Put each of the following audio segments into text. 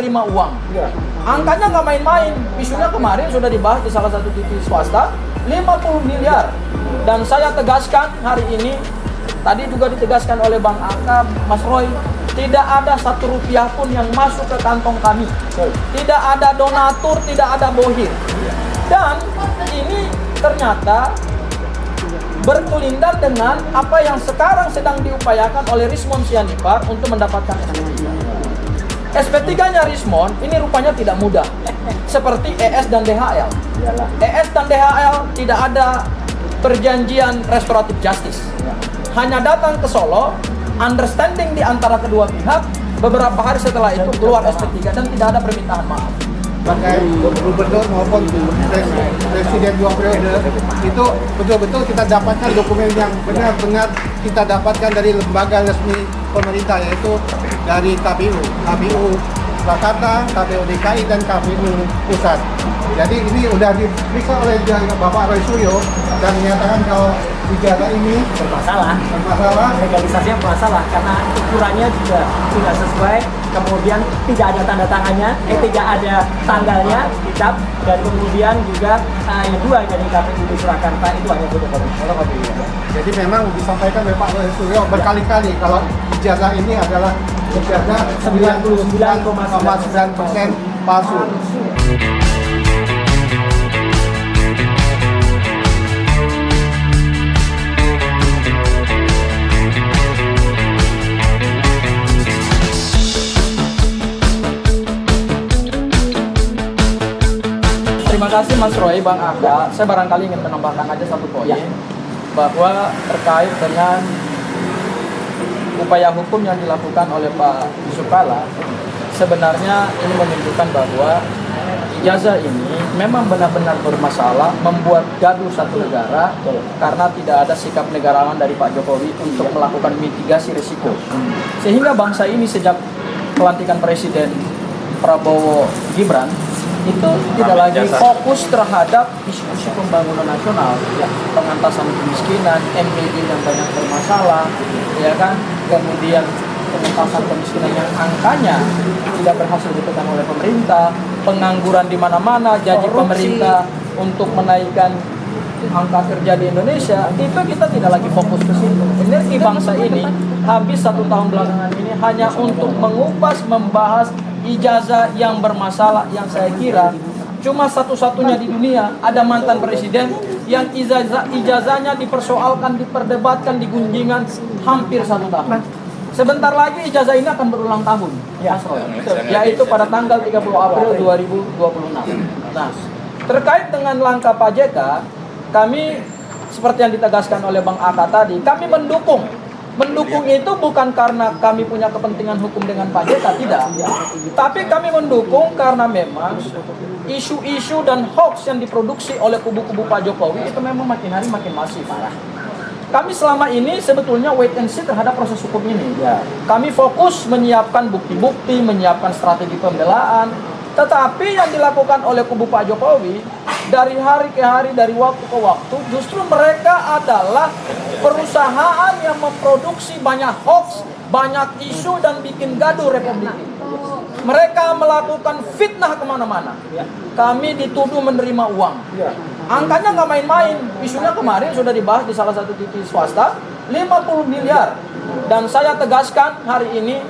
terima uang. Angkanya nggak main-main. Isunya kemarin sudah dibahas di salah satu TV swasta, 50 miliar. Dan saya tegaskan hari ini, tadi juga ditegaskan oleh Bang Aka, Mas Roy, tidak ada 1 rupiah pun yang masuk ke kantong kami. Tidak ada donatur, tidak ada bohir. Dan ini ternyata berkelindan dengan apa yang sekarang sedang diupayakan oleh Rismon Sianipar untuk mendapatkan SP3. SP3-nya Rismon ini rupanya tidak mudah, seperti ES dan DHL. ES dan DHL tidak ada perjanjian restoratif justice. Hanya datang ke Solo, understanding di antara kedua pihak, beberapa hari setelah itu keluar SP3 dan tidak ada permintaan maaf. Pakai gubernur maupun presiden 2 periode itu betul-betul kita dapatkan dokumen yang benar-benar kita dapatkan dari lembaga resmi pemerintah, yaitu dari KPU Jakarta, KPU DKI dan KPU Pusat. Jadi ini sudah diperiksa oleh Bapak Roy Suryo dan menyatakan kalau ijazah ini bermasalah, legalisasinya bermasalah karena ukurannya juga tidak sesuai, kemudian tidak ada tanda tangannya, tidak ada tanggalnya, cap, dan kemudian juga yang dua dari KPU di Surakarta itu hanya fotokopi. Jadi memang disampaikan oleh Pak Roy Suryo berkali-kali kalau ijazah ini adalah ijazah 99,9% palsu. Terima kasih Mas Roy, Bang Aka. Saya barangkali ingin menambahkan aja satu poin, bahwa terkait dengan upaya hukum yang dilakukan oleh Pak Yusuf Kalla, sebenarnya ini menunjukkan bahwa ijazah ini memang benar-benar bermasalah, membuat gaduh satu negara karena tidak ada sikap negarawan dari Pak Jokowi untuk melakukan mitigasi risiko. Sehingga bangsa ini sejak pelantikan Presiden Prabowo Gibran itu tidak lagi fokus terhadap isu-isu pembangunan nasional, pengentasan kemiskinan, MPD yang banyak bermasalah, ya kan, kemudian pengentasan kemiskinan yang angkanya tidak berhasil ditekan oleh pemerintah, pengangguran di mana-mana, janji pemerintah untuk menaikkan angka kerja di Indonesia, itu kita tidak lagi fokus ke situ. Energi bangsa ini habis 1 tahun belakangan ini hanya untuk mengupas, membahas ijazah yang bermasalah, yang saya kira cuma satu-satunya di dunia ada mantan presiden yang ijazahnya dipersoalkan, diperdebatkan, digunjingan hampir 1 tahun. Sebentar lagi ijazah ini akan berulang tahun, yaitu pada tanggal 30 April 2026. Nah, terkait dengan langkah Pak JK, kami seperti yang ditegaskan oleh Bang Aka tadi, kami mendukung. Mendukung itu bukan karena kami punya kepentingan hukum dengan Pak JK, tidak. Tapi kami mendukung karena memang isu-isu dan hoax yang diproduksi oleh kubu-kubu Pak Jokowi itu memang makin hari makin masif. Kami selama ini sebetulnya wait and see terhadap proses hukum ini. Kami fokus menyiapkan bukti-bukti, menyiapkan strategi pembelaan. Tetapi yang dilakukan oleh kubu Pak Jokowi dari hari ke hari, dari waktu ke waktu, justru mereka adalah perusahaan yang memproduksi banyak hoax, banyak isu, dan bikin gaduh Republik ini. Mereka melakukan fitnah kemana-mana. Kami dituduh menerima uang. Angkanya nggak main-main. Isunya kemarin sudah dibahas di salah satu TV swasta, 50 miliar. Dan saya tegaskan hari ini,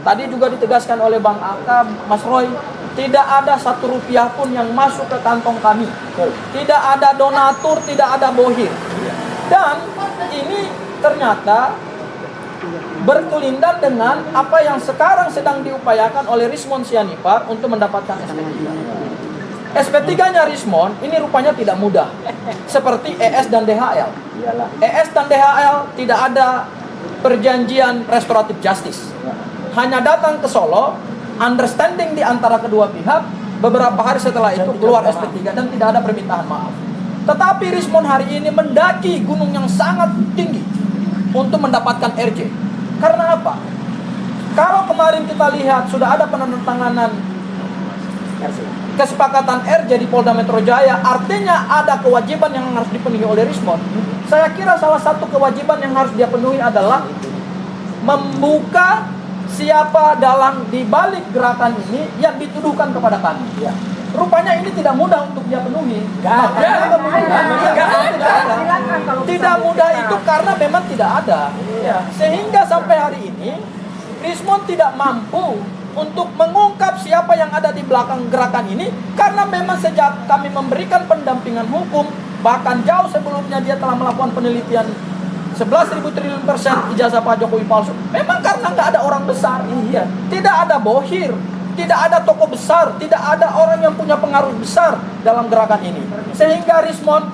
tadi juga ditegaskan oleh Bang Aka, Mas Roy, tidak ada 1 rupiah pun yang masuk ke kantong kami. Tidak ada donatur, tidak ada bohir. Dan ini ternyata berkelindan dengan apa yang sekarang sedang diupayakan oleh Rismon Sianipar untuk mendapatkan SP3. SP3-nya Rismon ini rupanya tidak mudah, seperti ES dan DHL. ES dan DHL tidak ada perjanjian restoratif justice. Hanya datang ke Solo, understanding di antara kedua pihak, beberapa hari setelah itu keluar SP3 dan tidak ada permintaan maaf. Tetapi Rismon hari ini mendaki gunung yang sangat tinggi untuk mendapatkan RJ. Karena apa? Kalau kemarin kita lihat sudah ada penandatanganan kesepakatan RJ di Polda Metro Jaya, artinya ada kewajiban yang harus dipenuhi oleh Rismon. Saya kira salah satu kewajiban yang harus dia penuhi adalah membuka siapa di balik gerakan ini yang dituduhkan kepada kami. Ya. Rupanya ini tidak mudah untuk dia penuhi. Tidak mudah itu karena memang tidak ada. Sehingga sampai hari ini Rismon tidak mampu untuk mengungkap siapa yang ada di belakang gerakan ini, karena memang sejak kami memberikan pendampingan hukum, bahkan jauh sebelumnya dia telah melakukan penelitian 11.000 triliun % ijazah Pak Jokowi palsu. Memang karena nggak ada orang besar, tidak ada bohir, tidak ada tokoh besar, tidak ada orang yang punya pengaruh besar dalam gerakan ini. Sehingga Rismon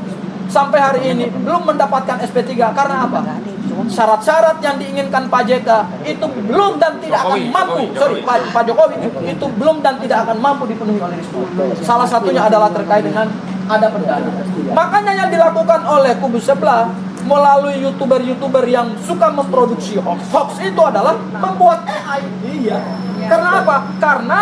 sampai hari ini belum mendapatkan SP3 karena apa? Syarat-syarat yang diinginkan Pak JK itu belum dan tidak akan mampu. Pak Jokowi itu belum dan tidak akan mampu dipenuhi oleh Rismon. Salah satunya adalah terkait dengan ada perdana. Makanya yang dilakukan oleh kubu sebelah melalui youtuber yang suka memproduksi hoax itu adalah membuat AI. Karena apa? Karena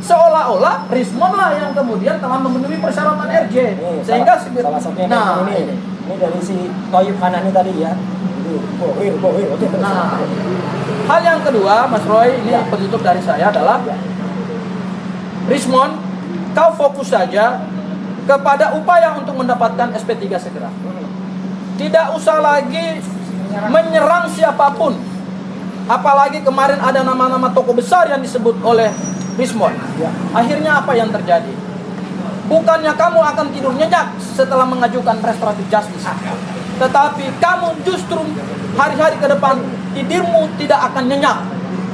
seolah-olah Rismon lah yang kemudian telah memenuhi persyaratan RJ. Sehingga salah satunya ini dari si Toyib Hanani tadi ya. Bohir. Nah, hal yang kedua, Mas Roy, ini penutup dari saya adalah Rismon, kau fokus saja kepada upaya untuk mendapatkan SP3 segera. Tidak usah lagi menyerang siapapun. Apalagi kemarin ada nama-nama tokoh besar yang disebut oleh Rismon. Akhirnya apa yang terjadi? Bukannya kamu akan tidur nyenyak setelah mengajukan restoratif justice, tetapi kamu justru hari-hari ke depan tidurmu tidak akan nyenyak.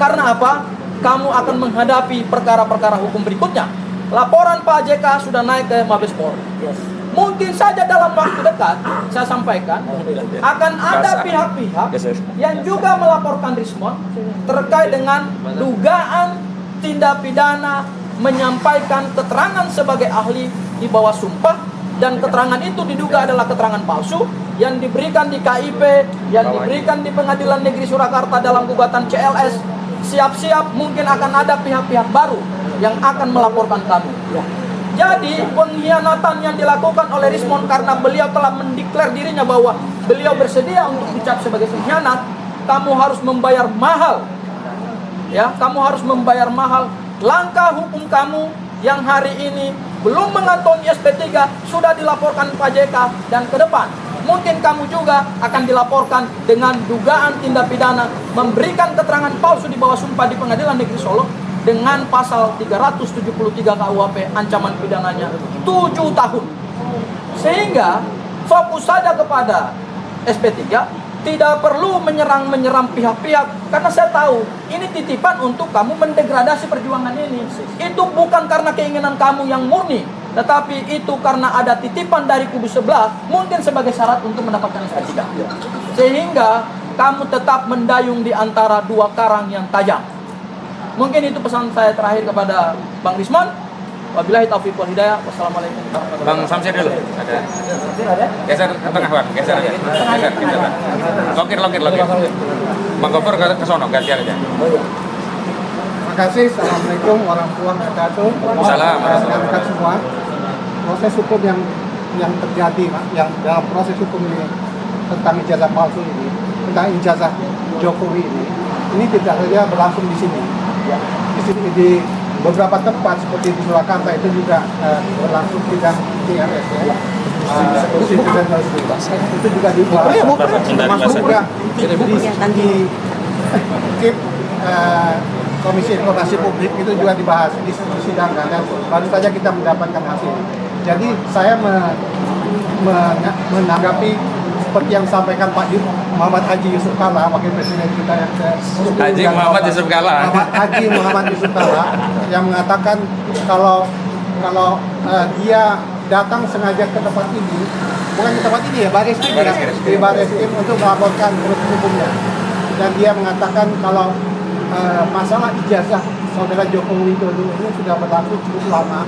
Karena apa? Kamu akan menghadapi perkara-perkara hukum berikutnya. Laporan Pak JK sudah naik ke Mabes Polri. Mungkin saja dalam waktu dekat, saya sampaikan, akan ada pihak-pihak yang juga melaporkan Rismon terkait dengan dugaan tindak pidana menyampaikan keterangan sebagai ahli di bawah sumpah, dan keterangan itu diduga adalah keterangan palsu yang diberikan di KIP, yang diberikan di Pengadilan Negeri Surakarta dalam gugatan CLS. Siap-siap mungkin akan ada pihak-pihak baru yang akan melaporkan kamu. Jadi pengkhianatan yang dilakukan oleh Rismon karena beliau telah mendeklar dirinya bahwa beliau bersedia untuk dicap sebagai pengkhianat, kamu harus membayar mahal. Ya, kamu harus membayar mahal. Langkah hukum kamu yang hari ini belum mengantongi SP3 sudah dilaporkan Pak JK, dan ke depan mungkin kamu juga akan dilaporkan dengan dugaan tindak pidana memberikan keterangan palsu di bawah sumpah di Pengadilan Negeri Solo dengan pasal 373 KUHP, ancaman pidananya 7 tahun. Sehingga fokus saja kepada SP3, tidak perlu menyerang pihak-pihak, karena saya tahu ini titipan untuk kamu mendegradasi perjuangan ini. Itu bukan karena keinginan kamu yang murni, tetapi itu karena ada titipan dari kubu sebelah, mungkin sebagai syarat untuk mendapatkan SP3. Sehingga kamu tetap mendayung di antara dua karang yang tajam. Mungkin itu pesan saya terakhir kepada Bang Rismon. Wabillahi taufiq wal hidayah. Wassalamualaikum warahmatullahi wabarakatuh. Bang Samsir dulu. Ada. Geser ke tengah, Bang. Geser aja. Geser. Lokir. Bang Gofur ke sono, gantian aja. Terima kasih. Assalamualaikum warahmatullahi wabarakatuh. Waalaikumsalam. Rekan semua, proses hukum yang terjadi, Pak, yang dalam proses hukum ini tentang ijazah palsu ini, tentang ijazah Jokowi ini tidak saja berlangsung di sini. Di sini di beberapa tempat seperti di Surakarta itu juga berlangsung sidang TRS ya. Itu juga dibahas. Termasuk juga di KIP, Komisi Informasi Publik itu juga dibahas di sidang, dan baru saja kita mendapatkan hasil. Jadi saya menanggapi seperti yang disampaikan Pak Muhammad Haji Yusuf Kalla, Wakil Presiden kita yang Haji Muhammad Yusuf Kalla. Haji Muhammad Yusuf Kalla yang mengatakan kalau dia datang sengaja ke tempat ini, bukan ke tempat ini ya, Barreskrim ya, di Barreskrim untuk melaporkan proses hukumnya. Dan dia mengatakan kalau masalah ijazah saudara Joko Widodo ini sudah berlaku cukup lama,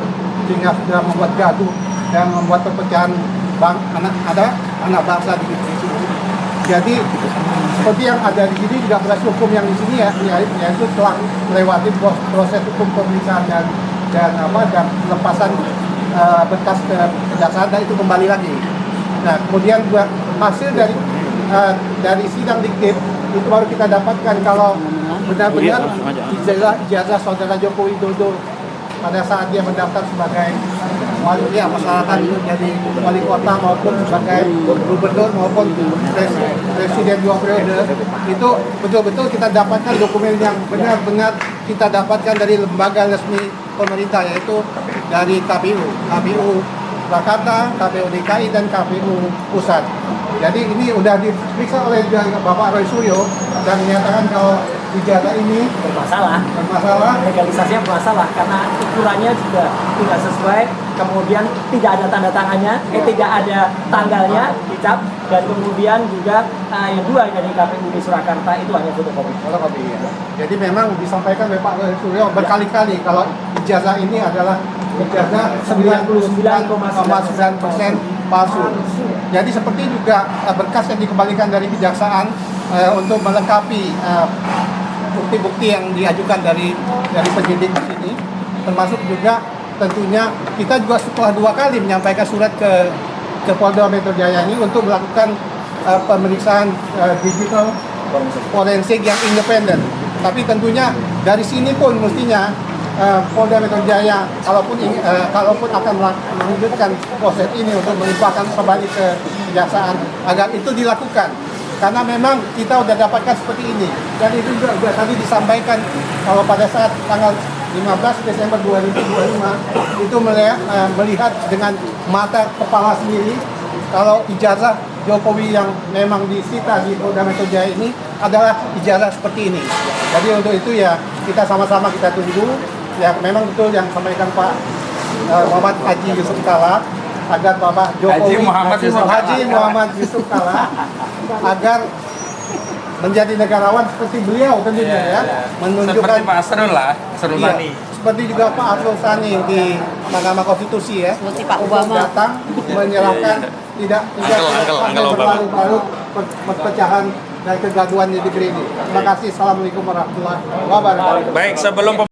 sehingga sudah membuat gaduh dan membuat perpecahan anak bangsa di sini. Jadi seperti yang ada di sini juga proses hukum yang di sini yaitu telah melewati proses hukum pemeriksaan dan lepasan berkas ke kejaksaan, dan itu kembali lagi. Nah, kemudian hasil dari sidang di KIP itu baru kita dapatkan kalau benar-benar ijazah saudara Joko Widodo pada saat dia mendaftar sebagai wali masyarakat jadi wali kota maupun sebagai gubernur maupun presiden 2 periode itu betul-betul kita dapatkan dokumen yang benar-benar kita dapatkan dari lembaga resmi pemerintah, yaitu dari KPU Jakarta, KPU DKI dan KPU Pusat. Jadi ini sudah diperiksa oleh Bapak Roy Suryo dan menyatakan kalau ijazah ini bermasalah. Legalisasinya bermasalah karena ukurannya juga tidak sesuai, kemudian tidak ada tanda tangannya, tidak ada tanggalnya dicap, dan kemudian juga yang dua dari KPU di Surakarta itu hanya fotokopi. Ya. Jadi memang disampaikan oleh Pak Roy Suryo berkali-kali kalau ijazah ini adalah ijazah 99,9% palsu. Jadi seperti juga berkas yang dikembalikan dari kejaksaan untuk melengkapi bukti-bukti yang diajukan dari penyidik di sini, termasuk juga tentunya kita juga setelah 2 kali menyampaikan surat ke Polda Metro Jaya ini untuk melakukan pemeriksaan digital forensik yang independen. Tapi tentunya dari sini pun mestinya Polda Metro Jaya kalaupun akan melanjutkan proses ini untuk melimpahkan kembali ke kejaksaan agar itu dilakukan. Karena memang kita sudah dapatkan seperti ini. Dan itu juga tadi disampaikan kalau pada saat tanggal 15 Desember 2025 itu melihat dengan mata kepala sendiri kalau ijazah Jokowi yang memang disita di Polda Metro Jaya ini adalah ijazah seperti ini. Jadi untuk itu ya kita sama-sama kita tunggu ya memang betul yang disampaikan Pak Muhammad Haji Yusuf Kalla agar Bapak Jokowi Haji Muhammad Yusuf Kalla agar menjadi negarawan seperti beliau tentunya ya, menunjukkan seperti Pak Asrul lah, Asrul Sani. Seperti juga Pak Asrul Sani di Mahkamah Konstitusi ya, seperti Pak Obama datang menyerahkan tidak berlarut-larut perpecahan dan kegaduhan di negeri ini. Terima kasih. Assalamualaikum warahmatullahi wabarakatuh. Baik, sebelum